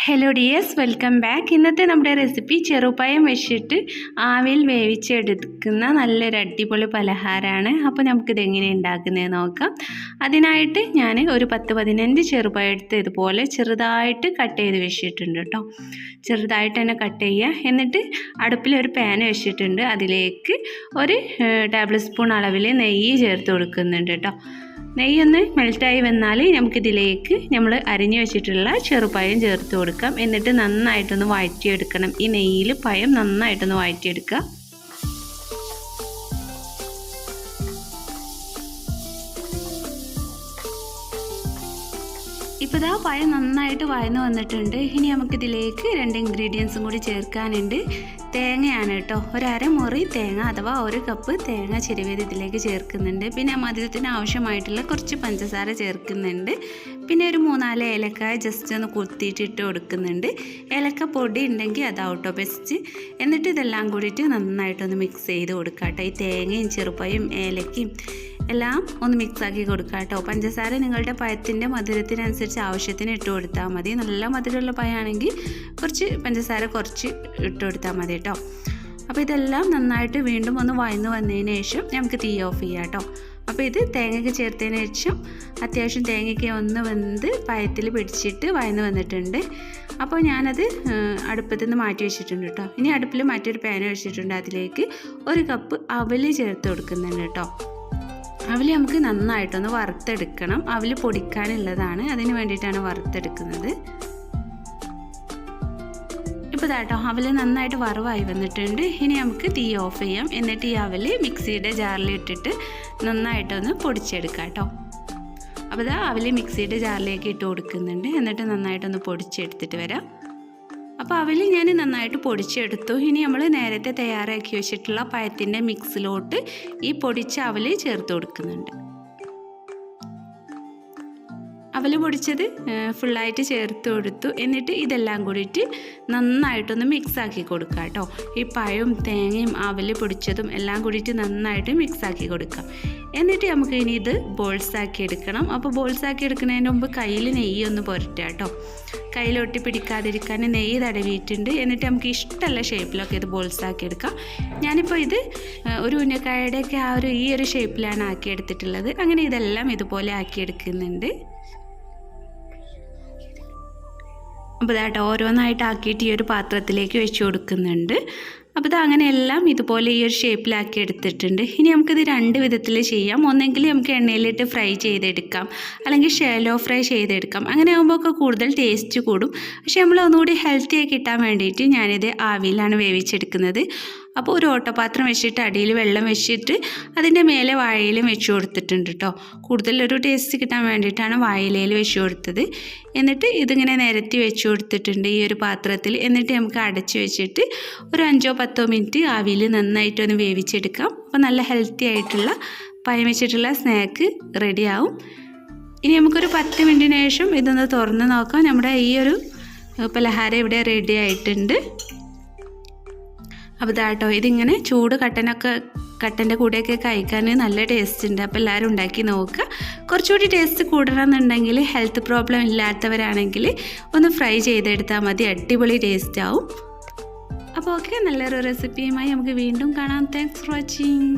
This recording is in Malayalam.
Hello dears, welcome back. ഇന്നത്തെ നമ്മുടെ റെസിപ്പി ചെറുപഴം വെച്ചിട്ട് ആവിയിൽ വേവിച്ചെടുക്കുന്ന നല്ലൊരു അടിപൊളി പലഹാരമാണ്. അപ്പോൾ നമുക്കിത് എങ്ങനെ ഉണ്ടാക്കുന്നത് നോക്കാം. അതിനായിട്ട് ഞാൻ ഒരു 10-15 ചെറുപഴം എടുത്ത് ഇതുപോലെ ചെറുതായിട്ട് കട്ട് ചെയ്ത് വെച്ചിട്ടുണ്ട് കേട്ടോ. ചെറുതായിട്ട് തന്നെ കട്ട് ചെയ്യുക. എന്നിട്ട് അടുപ്പിലൊരു പാൻ വെച്ചിട്ടുണ്ട്. അതിലേക്ക് ഒരു ടേബിൾ സ്പൂൺ അളവിൽ നെയ്യ് ചേർത്ത് കൊടുക്കുന്നുണ്ട് കേട്ടോ. നെയ്യൊന്ന് മെൽറ്റായി വന്നാൽ നമുക്കിതിലേക്ക് നമ്മൾ അരിഞ്ഞു വെച്ചിട്ടുള്ള ചെറുപഴം ചേർത്ത് കൊടുക്കാം. എന്നിട്ട് നന്നായിട്ടൊന്ന് വഴറ്റിയെടുക്കണം. ഈ നെയ്യിൽ പഴം നന്നായിട്ടൊന്ന് വഴറ്റിയെടുക്കുക. ഇപ്പോൾ ഇതാ പഴം നന്നായിട്ട് വഴന്ന് വന്നിട്ടുണ്ട്. ഇനി നമുക്കിതിലേക്ക് 2 ഇൻഗ്രീഡിയൻസും കൂടി ചേർക്കാനുണ്ട്. തേങ്ങയാണ് കേട്ടോ. ഒരു അരമുറി തേങ്ങ അഥവാ 1 കപ്പ് തേങ്ങ ചിരവിയത് ഇതിലേക്ക് ചേർക്കുന്നുണ്ട്. പിന്നെ മധുരത്തിന് ആവശ്യമായിട്ടുള്ള കുറച്ച് പഞ്ചസാര ചേർക്കുന്നുണ്ട്. പിന്നെ ഒരു 3-4 ഏലക്കായ ജസ്റ്റ് ഒന്ന് കുത്തിയിട്ട് കൊടുക്കുന്നുണ്ട്. ഏലക്ക പൊടി ഉണ്ടെങ്കിൽ അതാവട്ടോ ബെസ്റ്റ്. എന്നിട്ട് ഇതെല്ലാം കൂടിയിട്ട് നന്നായിട്ടൊന്ന് മിക്സ് ചെയ്ത് കൊടുക്കാം കേട്ടോ. ഈ തേങ്ങയും ചെറുപഴവും ഏലക്കയും എല്ലാം ഒന്ന് മിക്സാക്കി കൊടുക്കുക കേട്ടോ. പഞ്ചസാര നിങ്ങളുടെ പഴത്തിൻ്റെ മധുരത്തിനനുസരിച്ച് ആവശ്യത്തിന് ഇട്ട് കൊടുത്താൽ മതി. നല്ല മധുരമുള്ള പഴമാണെങ്കിൽ കുറച്ച് പഞ്ചസാര കുറച്ച് ഇട്ട് കൊടുത്താൽ മതി കേട്ടോ. അപ്പോൾ ഇതെല്ലാം നന്നായിട്ട് വീണ്ടും ഒന്ന് വഴന്ന് വന്നതിന് ശേഷം നമുക്ക് തീ ഓഫ് ചെയ്യാം കേട്ടോ. അപ്പോൾ ഇത് തേങ്ങയ്ക്ക് ചേർത്തതിന് ശേഷം അത്യാവശ്യം തേങ്ങയ്ക്ക് ഒന്ന് വെന്ത് പഴത്തിൽ പിടിച്ചിട്ട് വഴന്ന് വന്നിട്ടുണ്ട്. അപ്പോൾ ഞാനത് അടുപ്പത്തു നിന്ന് മാറ്റി വെച്ചിട്ടുണ്ട് കേട്ടോ. ഇനി അടുപ്പിൽ മറ്റൊരു പാൻ വെച്ചിട്ടുണ്ട്. അതിലേക്ക് 1 കപ്പ് അവൽ ചേർത്ത് കൊടുക്കുന്നുണ്ട് കേട്ടോ. അവൽ നമുക്ക് നന്നായിട്ടൊന്ന് വറുത്തെടുക്കണം. അവൽ പൊടിക്കാനുള്ളതാണ്, അതിന് വേണ്ടിയിട്ടാണ് വറുത്തെടുക്കുന്നത്. ഇപ്പോൾ ഇതാട്ടോ അവൽ നന്നായിട്ട് വറവായി വന്നിട്ടുണ്ട്. ഇനി നമുക്ക് തീ ഓഫ് ചെയ്യാം. എന്നിട്ട് ഈ അവൽ മിക്സിയുടെ ജാറിൽ ഇട്ടിട്ട് നന്നായിട്ടൊന്ന് പൊടിച്ചെടുക്കാം കേട്ടോ. അപ്പോൾ ഇതാ അവൽ മിക്സിയുടെ ജാറിലേക്ക് ഇട്ട് കൊടുക്കുന്നുണ്ട്. എന്നിട്ട് നന്നായിട്ടൊന്ന് പൊടിച്ചെടുത്തിട്ട് വരാം. അപ്പോൾ അവൽ ഞാൻ നന്നായിട്ട് പൊടിച്ചെടുത്തു. ഇനി നമ്മൾ നേരത്തെ തയ്യാറാക്കി വെച്ചിട്ടുള്ള പഴത്തിൻ്റെ മിക്സിലോട്ട് ഈ പൊടിച്ച അവൽ ചേർത്ത് കൊടുക്കുന്നുണ്ട്. അവൽ പൊടിച്ചത് ഫുള്ളായിട്ട് ചേർത്ത് കൊടുത്തു. എന്നിട്ട് ഇതെല്ലാം കൂടിയിട്ട് നന്നായിട്ടൊന്ന് മിക്സാക്കി കൊടുക്കുക കേട്ടോ. ഈ പഴവും തേങ്ങയും അവൽ പൊടിച്ചതും എല്ലാം കൂടിയിട്ട് നന്നായിട്ട് മിക്സാക്കി കൊടുക്കാം. എന്നിട്ട് നമുക്ക് ഇനി ഇത് ബോൾസാക്കി എടുക്കണം. അപ്പോൾ ബോൾസാക്കി എടുക്കുന്നതിന് മുമ്പ് കയ്യിൽ നെയ്യൊന്ന് പുരട്ടുക കേട്ടോ. കയ്യിലൊട്ടി പിടിക്കാതിരിക്കാൻ നെയ്യ് തടവിയിട്ടുണ്ട്. എന്നിട്ട് നമുക്ക് ഇഷ്ടമുള്ള ഷേപ്പിലൊക്കെ ഇത് ബോൾസാക്കി എടുക്കാം. ഞാനിപ്പോൾ ഇത് ഒരു ഉന്നക്കായുടെയൊക്കെ ഈ ഒരു ഷേപ്പിലാണ് ആക്കിയെടുത്തിട്ടുള്ളത്. അങ്ങനെ ഇതെല്ലാം ഇതുപോലെ ആക്കിയെടുക്കുന്നുണ്ട്. അപ്പോൾ ഇതാട്ടോ ഓരോന്നായിട്ട് ആക്കിയിട്ട് ഈ ഒരു പാത്രത്തിലേക്ക് വെച്ച് കൊടുക്കുന്നുണ്ട്. അപ്പോൾ ഇത് അങ്ങനെയെല്ലാം ഇതുപോലെ ഈ ഒരു ഷേപ്പിലാക്കി എടുത്തിട്ടുണ്ട്. ഇനി നമുക്കിത് 2 വിധത്തിൽ ചെയ്യാം. ഒന്നെങ്കിൽ നമുക്ക് എണ്ണയിലിട്ട് ഫ്രൈ ചെയ്തെടുക്കാം, അല്ലെങ്കിൽ ഷാലോ ഫ്രൈ ചെയ്തെടുക്കാം. അങ്ങനെ ആകുമ്പോൾ ഒക്കെ കൂടുതൽ ടേസ്റ്റ് കൂടും. പക്ഷേ നമ്മൾ ഒന്നുകൂടി ഹെൽത്തി ആയി കിട്ടാൻ വേണ്ടിയിട്ട് ഞാനിത് ആവിയിലാണ് വേവിച്ചെടുക്കുന്നത്. അപ്പോൾ ഒരു ഓട്ടപാത്രം വെച്ചിട്ട് അടിയിൽ വെള്ളം വെച്ചിട്ട് അതിൻ്റെ മേലെ വാഴയിലും വെച്ച് കൊടുത്തിട്ടുണ്ട് കേട്ടോ. കൂടുതലൊരു ടേസ്റ്റ് കിട്ടാൻ വേണ്ടിയിട്ടാണ് വാഴയിലയിൽ വെച്ച് കൊടുത്തത്. എന്നിട്ട് ഇതിങ്ങനെ നിരത്തി വെച്ച് കൊടുത്തിട്ടുണ്ട് ഈ ഒരു പാത്രത്തിൽ. എന്നിട്ട് നമുക്ക് അടച്ച് വെച്ചിട്ട് ഒരു 5-10 മിനിറ്റ് ആവിയിൽ നന്നായിട്ടൊന്ന് വേവിച്ചെടുക്കാം. അപ്പോൾ നല്ല ഹെൽത്തി ആയിട്ടുള്ള പഴം വെച്ചിട്ടുള്ള സ്നാക്ക് റെഡിയാവും. ഇനി നമുക്കൊരു 10 മിനിറ്റിന് ശേഷം ഇതൊന്ന് തുറന്ന് നോക്കാം. നമ്മുടെ ഈ ഒരു പലഹാരം ഇവിടെ റെഡി ആയിട്ടുണ്ട്. അപ്പോൾ ഇതാട്ടോ ഇതിങ്ങനെ ചൂട് കട്ടൻ്റെ കൂടെയൊക്കെ കഴിക്കാൻ നല്ല ടേസ്റ്റ് ഉണ്ട്. അപ്പോൾ എല്ലാവരും ഉണ്ടാക്കി നോക്കുക. കുറച്ചുകൂടി ടേസ്റ്റ് കൂടണമെന്നുണ്ടെങ്കിൽ ഹെൽത്ത് പ്രോബ്ലം ഇല്ലാത്തവരാണെങ്കിൽ ഒന്ന് ഫ്രൈ ചെയ്തെടുത്താൽ മതി. അടിപൊളി ടേസ്റ്റ് ആവും. അപ്പോൾ ഓക്കെ, നല്ലൊരു റെസിപ്പിയുമായി നമുക്ക് വീണ്ടും കാണാം. Thanks for watching.